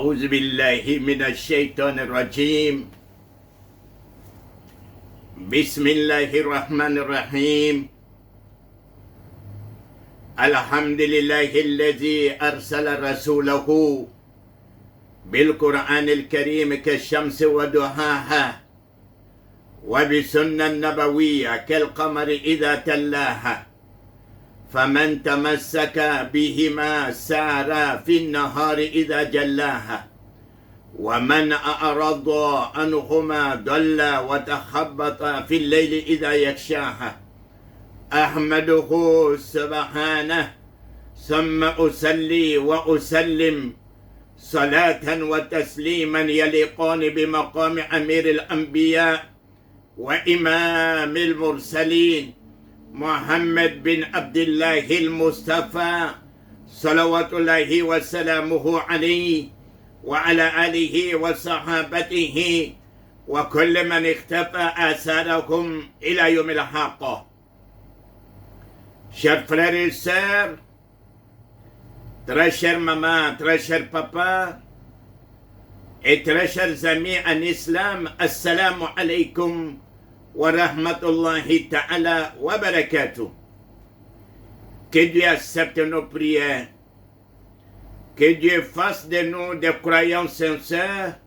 أعوذ بالله من الشيطان الرجيم. بسم الله الرحمن الرحيم. الحمد لله الذي أرسل رسوله بالقرآن الكريم كالشمس وضحاها وبسنة النبوية كالقمر إذا تلاها، فمن تمسك بهما سار في النهار إذا جلاها، ومن أعرض عنهما ضل وتخبط في الليل إذا يغشاها. أحمده سبحانه ثم أصلي وأسلم صلاة وتسليما يليقان بمقام أمير الأنبياء وإمام المرسلين محمد بن عبد الله المصطفى صلوات الله وسلامه عليه وعلى آله وصحابته وكل من اختفى آثارهم إلى يوم الحق. Chers frères et sœurs, très chère maman, très cher papa et très chers amis en islam, assalamu alaikum wa rahmatullahi ta'ala wa barakatuh. Que Dieu accepte nos prières, que Dieu fasse de nous des croyants sincères,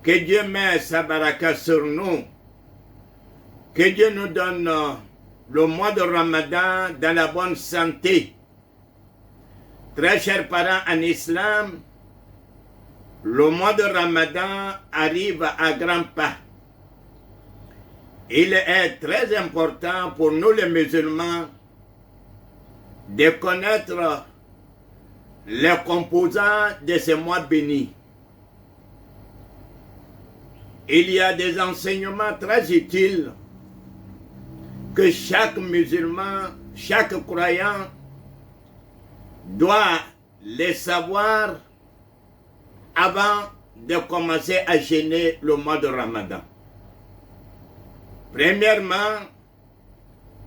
que Dieu mette sa baraka sur nous, que Dieu nous donne le mois de Ramadan dans la bonne santé. Très chers parents en islam, le mois de Ramadan arrive à grands pas. Il est très important pour nous les musulmans de connaître les composants de ce mois béni. Il y a des enseignements très utiles que chaque musulman, chaque croyant doit les savoir avant de commencer à jeûner le mois de Ramadan. Premièrement,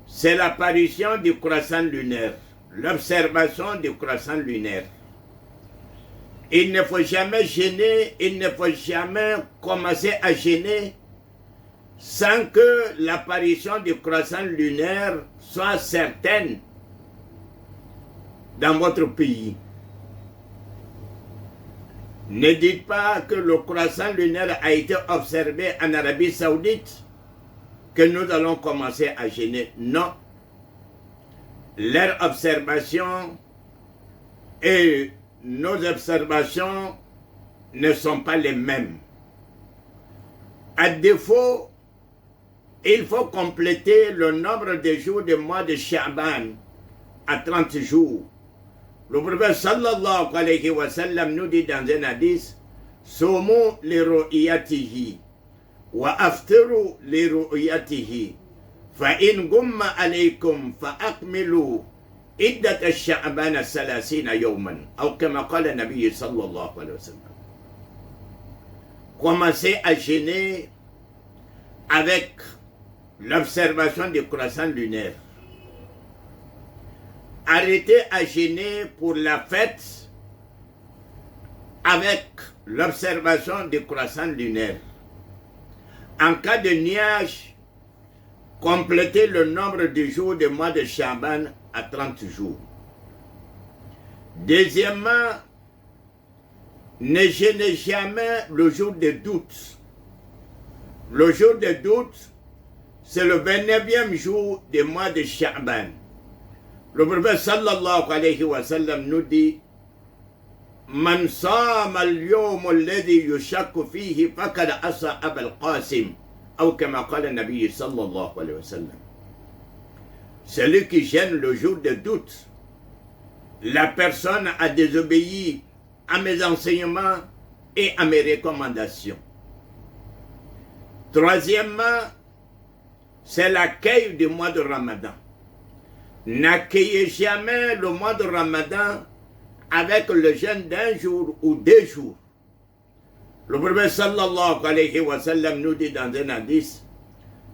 c'est l'apparition du croissant lunaire, l'observation du croissant lunaire. Il ne faut jamais jeûner, il ne faut jamais commencer à jeûner sans que l'apparition du croissant lunaire soit certaine dans votre pays. Ne dites pas que le croissant lunaire a été observé en Arabie Saoudite, que nous allons commencer à jeûner. Non. Leur observation et nos observations ne sont pas les mêmes. À défaut, il faut compléter le nombre de jours du mois de Sha'ban à 30 jours. Le prophète sallallahu alayhi wa sallam nous dit dans un hadith: Somu li ru'yatihi wa aftiru li ru'yatihi fa in gumma alaykum fa akmilu iddat ash-sha'ban salasina yawman ou kama qala nabi sallallahu alayhi wa sallam. Commencez à jeûner avec l'observation du croissant lunaire. Arrêtez à jeûner pour la fête avec l'observation du croissant lunaire. En cas de nuage, complétez le nombre de jours du mois de Sha'ban à 30 jours. Deuxièmement, ne jeûnez jamais le jour de doute. Le jour de doute, c'est le 29e jour du mois de Sha'ban. Le prophète sallallahu alayhi wa sallam nous dit: Man sama al-yawm alladhi yushakku fihi faqad asa Abul Qasim ou kama qala nabi sallallahu alayhi wa sallam. Celui qui gêne le jour de doute, la personne a désobéi à mes enseignements et à mes recommandations. Troisièmement, c'est l'accueil du mois de Ramadan. N'accueillez jamais le mois de Ramadan avec le jeûne d'un jour ou 2 jours. Le prophète sallallahu alayhi wa sallam nous dit dans un hadith: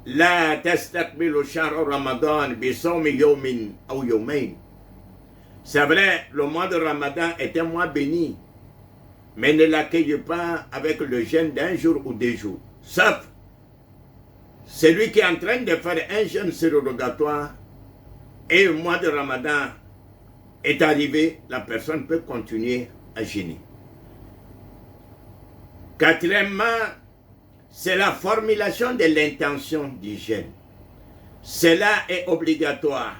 La tastakbilu shahr Ramadan bi sawmi yawmin aw yawmayn. C'est vrai, le mois de Ramadan est un mois béni, mais ne l'accueille pas avec le jeûne d'un jour ou 2 jours. Sauf celui qui est en train de faire un jeûne surrogatoire et le mois de Ramadan est arrivé, la personne peut continuer à jeûner. Quatrièmement, c'est la formulation de l'intention du jeûne. Cela est obligatoire.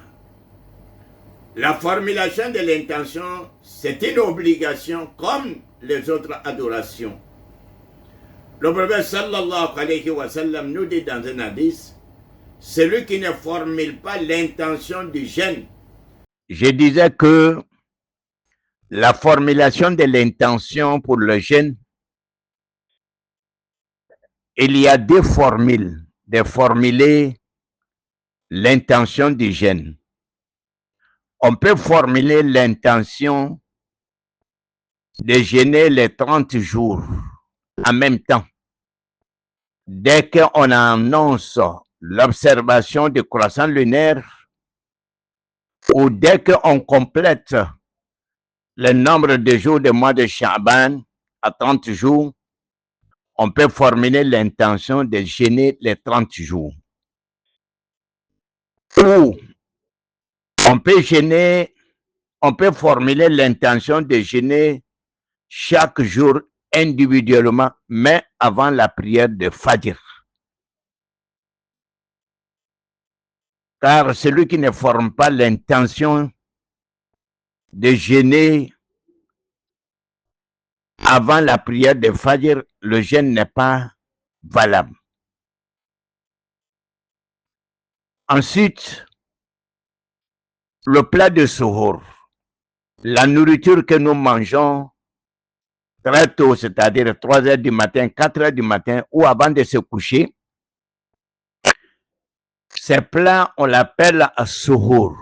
La formulation de l'intention, c'est une obligation comme les autres adorations. Le prophète sallallahu alayhi wa sallam nous dit dans un hadith, celui qui ne formule pas l'intention du jeûne. Je disais que la formulation de l'intention pour le jeûne, il y a 2 formules de formuler l'intention du jeûne. On peut formuler l'intention de jeûner les 30 jours en même temps. Dès qu'on annonce l'observation du croissant lunaire ou dès qu'on complète le nombre de jours du mois de Sha'ban à 30 jours, on peut formuler l'intention de jeûner les 30 jours. Ou on peut formuler l'intention de jeûner chaque jour individuellement, mais avant la prière de Fajr. Car celui qui ne forme pas l'intention de jeûner avant la prière de Fajr, le jeûne n'est pas valable. Ensuite, le plat de Suhoor, la nourriture que nous mangeons très tôt, c'est-à-dire 3 heures du matin, 4 heures du matin ou avant de se coucher, ces plats, on l'appelle Suhoor.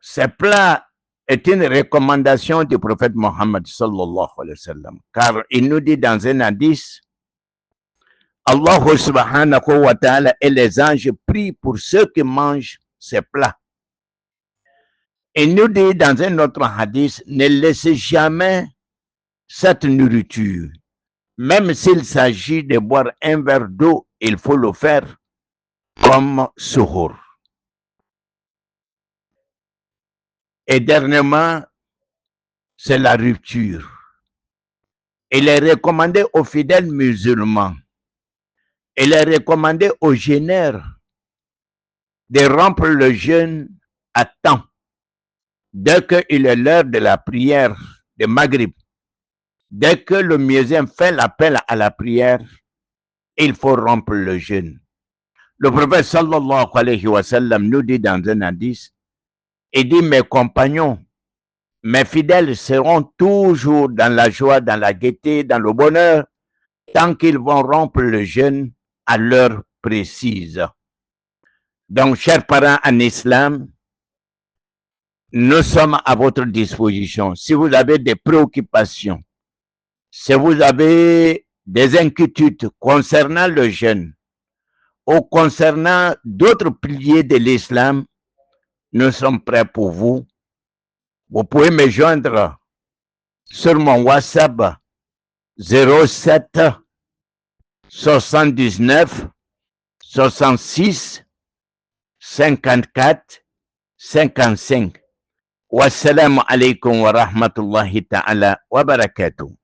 Ces plats est une recommandation du prophète Mohammed sallallahu alayhi wa sallam, car il nous dit dans un hadith, Allah subhanahu wa ta'ala et les anges prient pour ceux qui mangent ces plats. Il nous dit dans un autre hadith, ne laissez jamais cette nourriture. Même s'il s'agit de boire un verre d'eau, il faut le faire comme suhoor. Et dernièrement, c'est la rupture. Il est recommandé aux fidèles musulmans, il est recommandé aux jeûneurs de rompre le jeûne à temps. Dès qu'il est l'heure de la prière de Maghrib, dès que le muezzin fait l'appel à la prière, il faut rompre le jeûne. Le prophète sallallahu alayhi wa sallam nous dit dans un hadith, il dit, mes compagnons, mes fidèles seront toujours dans la joie, dans la gaieté, dans le bonheur, tant qu'ils vont rompre le jeûne à l'heure précise. Donc, chers parents en islam, nous sommes à votre disposition. Si vous avez des préoccupations, si vous avez des inquiétudes concernant le jeûne ou concernant d'autres piliers de l'islam, nous sommes prêts pour vous. Vous pouvez me joindre sur mon WhatsApp 07 79 66 54 55. Wassalamu alaikum wa rahmatullahi ta'ala wa barakatuh.